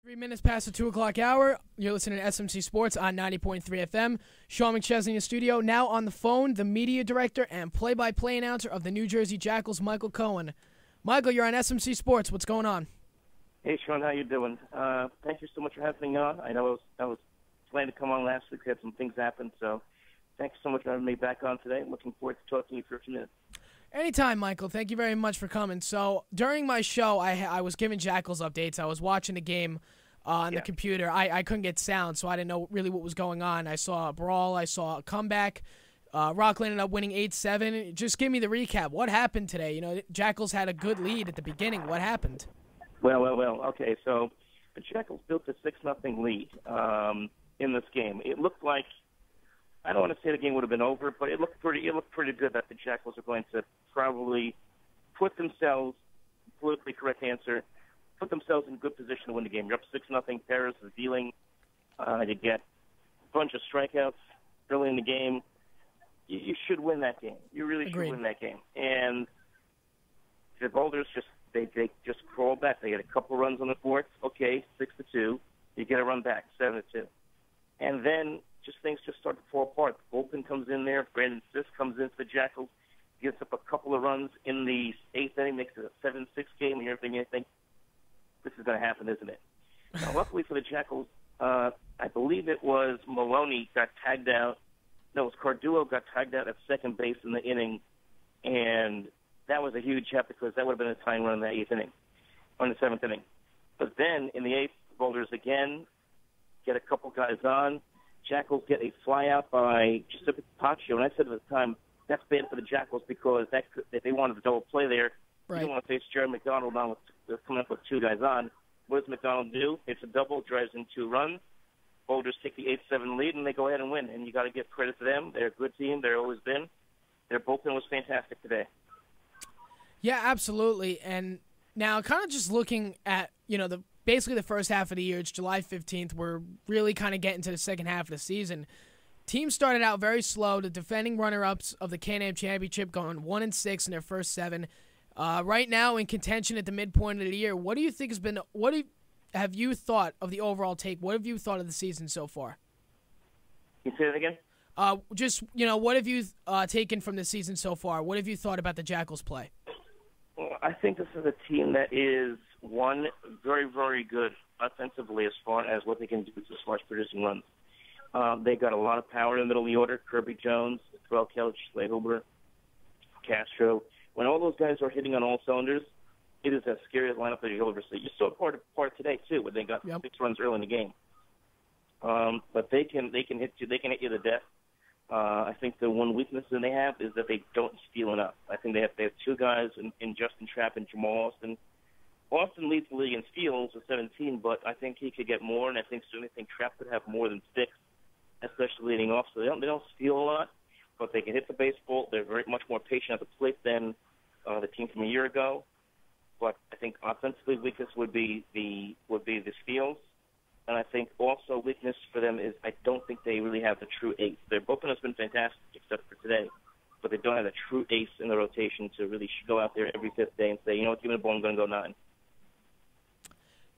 3 minutes past the 2 o'clock hour. You're listening to SMC Sports on 90.3 FM. Sean McChesney in the studio. Now on the phone, the media director and play-by-play announcer of the New Jersey Jackals, Michael Cohen. Michael, you're on SMC Sports. What's going on? Hey, Sean, how you doing? Thank you so much for having me on. I know I was planning to come on last week. Had some things happen, so thanks so much for having me back on today. I'm looking forward to talking to you for a few minutes. Anytime, Michael. Thank you very much for coming. So during my show, I was giving Jackals updates. I was watching the game on the computer. I couldn't get sound, so I didn't know really what was going on. I saw a brawl. I saw a comeback. Rockland ended up winning 8-7. Just give me the recap. What happened today? You know, Jackals had a good lead at the beginning. What happened? Well. Okay, so the Jackals built a 6-0 lead in this game. It looked like, I don't want to say the game would have been over, but it looked pretty good that the Jackals are going to probably put themselves, politically correct answer, put themselves in good position to win the game. You're up 6-0. Perez is dealing. You get a bunch of strikeouts early in the game. You should win that game. You really should win that game. And the Boulders they just crawled back. They had a couple runs on the fourth. Okay, 6-2. You get a run back, 7-2. And then things just start to fall apart. The bullpen comes in there. Brandon Sisk comes into the Jackals, gets up a couple of runs in the 8th inning, makes it a 7-6 game, and you're thinking, this is going to happen, isn't it? Now, luckily for the Jackals, I believe it was Maloney got tagged out. No, it was Carduo got tagged out at second base in the inning, and that was a huge help because that would have been a tying run in the 8th inning, or in the 7th inning. But then in the 8th, the Boulders again get a couple guys on. Jackals get a flyout by Giuseppe Paccio, and I said at the time, that's bad for the Jackals because if they wanted a double play there, you don't want to face Jerry McDonald now with coming up with two guys on. What does McDonald do? It's a double, drives in 2 runs. Boulders take the 8-7 lead, and they go ahead and win. And you got to give credit to them. They're a good team. They've always been. Their bullpen was fantastic today. Yeah, absolutely. And now kind of just looking at, basically the first half of the year, it's July 15th. We're really kind of getting to the second half of the season. Team started out very slow. The defending runner-ups of the Can-Am Championship going 1-6 in their first 7. Right now in contention at the midpoint of the year, what do you think has been? Have you thought of the overall take? What have you thought of the season so far? Can you say that again? What have you taken from the season so far? What have you thought about the Jackals' play? Well, I think this is a team that is, one, very, very good offensively as far as what they can do as far as producing runs. They got a lot of power in the middle of the order. Kirby Jones, Terrell Kelch, Slade Huber, Castro. When all those guys are hitting on all cylinders, it is as scary a lineup that you'll ever see. You saw part today too, when they got 6 runs early in the game. But they can hit you. They can hit you to death. I think the one weakness that they have is that they don't steal enough. I think they have 2 guys in Justin Trapp and Jamal Austin. Austin leads the league in steals with 17, but I think he could get more, and I certainly think Trapp could have more than 6, especially leading off. So they don't steal a lot, but they can hit the baseball. They're very much more patient at the plate than the team from a year ago. But I think offensively weakness would be the steals. And I think also weakness for them is I don't think they really have the true ace. Their bullpen has been fantastic except for today, but they don't have a true ace in the rotation to really go out there every 5th day and say, give me the ball, I'm going to go 9.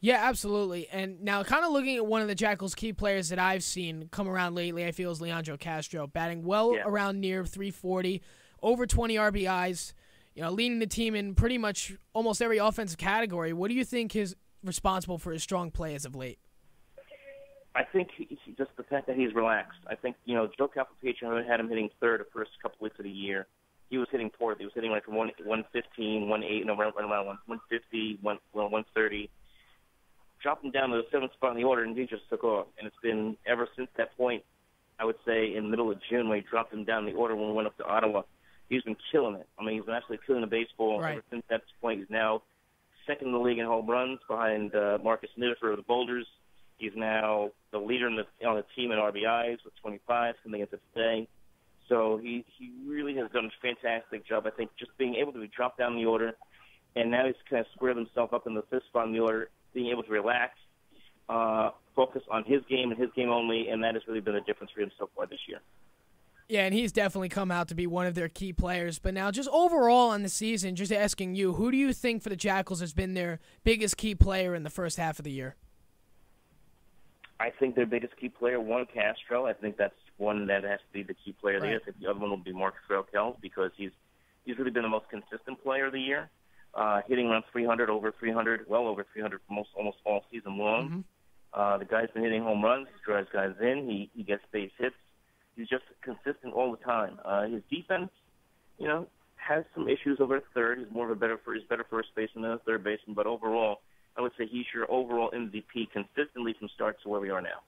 Yeah, absolutely. And now kind of looking at one of the Jackals' key players that I've seen come around lately, I feel is Leandro Castro, batting around near 340, over 20 RBIs, leading the team in pretty much almost every offensive category. What do you think is responsible for his strong play as of late? I think just the fact that he's relaxed. I think, Joe Calpapatro had him hitting 3rd the first couple weeks of the year. He was hitting 4th. He was hitting like 115, 118, around 150, 130. Dropped him down to the 7th spot in the order, and he just took off. And it's been ever since that point, I would say in the middle of June when he dropped him down the order when we went up to Ottawa. He's been killing it. I mean, he's been absolutely killing the baseball ever since that point. He's now 2nd in the league in home runs behind Marcus Nidifer of the Boulders. He's now the leader on the team in RBIs with 25 coming into today. So he really has done a fantastic job, I think, just being able to be dropped down the order. And now he's kind of squared himself up in the 5th spot in the order, being able to relax, focus on his game and his game only, and that has really been the difference for him so far this year. Yeah, and he's definitely come out to be one of their key players. But now, just overall on the season, just asking you, who do you think for the Jackals has been their biggest key player in the first half of the year? I think their biggest key player, Juan Castro. I think that's one that has to be the key player of the year. I think the other one will be Mark Kells because he's really been the most consistent player of the year, hitting around 300, over 300, well over 300 for almost all season long. The guy's been hitting home runs. He drives guys in. He gets base hits. He's just consistent all the time. His defense, has some issues over at third. He's better first baseman than a third baseman, but overall, I would say he's your overall MVP consistently from start to where we are now.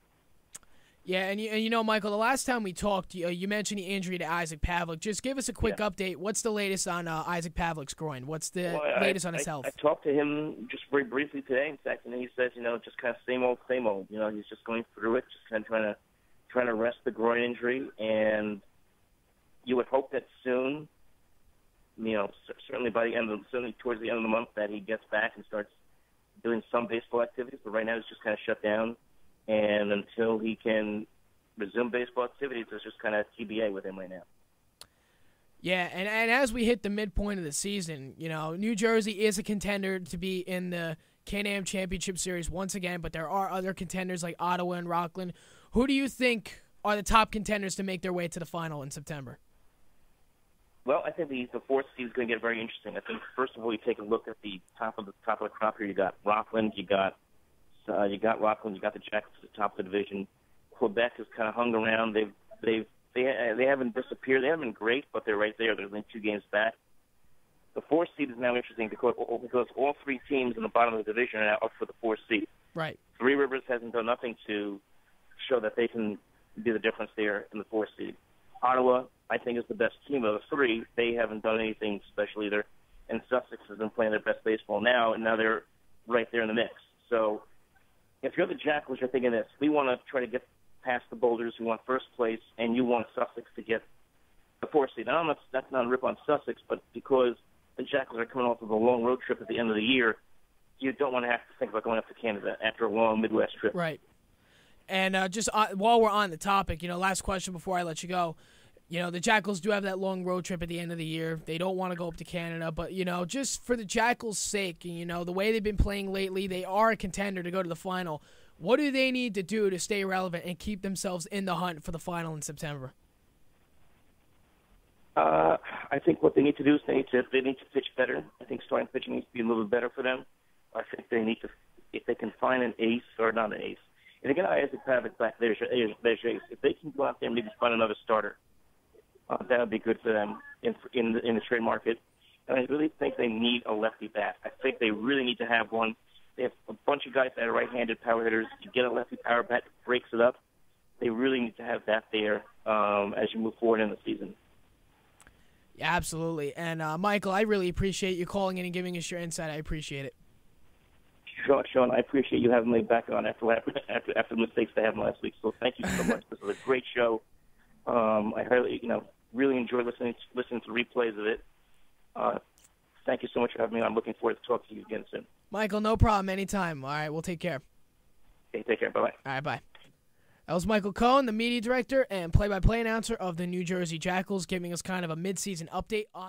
Yeah, and Michael, the last time we talked, you mentioned the injury to Isaac Pavlik. Just give us a quick update. What's the latest on Isaac Pavlik's groin? What's the latest on his health? I talked to him just very briefly today. In fact, and he says, just kind of same old. He's just going through it, just kind of trying to rest the groin injury, and you would hope that soon, certainly towards the end of the month, that he gets back and starts doing some baseball activities. But right now, he's just kind of shut down. And until he can resume baseball activities, it's just kind of TBA with him right now. Yeah, and as we hit the midpoint of the season, New Jersey is a contender to be in the Can-Am Championship Series once again, but there are other contenders like Ottawa and Rockland. Who do you think are the top contenders to make their way to the final in September? Well, I think the fourth seed is going to get very interesting. I think, first of all, you take a look at the top of the crop here. You got Rockland, you got Rockland, you got the Jackals at the top of the division. Quebec has kind of hung around. They haven't disappeared. They haven't been great, but they're right there. They're only 2 games back. The fourth seed is now interesting because all 3 teams in the bottom of the division are now up for the fourth seed. Right. Three Rivers hasn't done nothing to show that they can be the difference there in the fourth seed. Ottawa, I think, is the best team of the 3. They haven't done anything special either. And Sussex has been playing their best baseball now, and now they're right there in the mix. So if you're the Jackals, you're thinking this. We want to try to get past the Boulders who want first place, and you want Sussex to get the fourth seed. Now, that's not a rip on Sussex, but because the Jackals are coming off of a long road trip at the end of the year, you don't want to have to think about going up to Canada after a long Midwest trip. Right. And just while we're on the topic, last question before I let you go. The Jackals do have that long road trip at the end of the year. They don't want to go up to Canada, but, just for the Jackals' sake, the way they've been playing lately, they are a contender to go to the final. What do they need to do to stay relevant and keep themselves in the hunt for the final in September? I think what they need to do is they need to pitch better. I think starting pitching needs to be a little bit better for them. I think they need to, if they can find an ace, or not an ace, and again, Isaac Pavlik back there's ace. If they can go out there and maybe find another starter, that would be good for them in the trade market. And I really think they need a lefty bat. I think they really need to have one. They have a bunch of guys that are right-handed power hitters. You get a lefty power bat that breaks it up. They really need to have that there as you move forward in the season. Yeah, absolutely. And, Michael, I really appreciate you calling in and giving us your insight. I appreciate it. Sure, Sean, I appreciate you having me back on after the mistakes they had last week. So thank you so much. This was a great show. I really enjoyed listening to replays of it. Thank you so much for having me on. I'm looking forward to talking to you again soon. Michael, no problem. Anytime. All right, we'll take care. Okay, take care. Bye-bye. All right, bye. That was Michael Cohen, the media director and play-by-play announcer of the New Jersey Jackals, giving us kind of a mid-season update on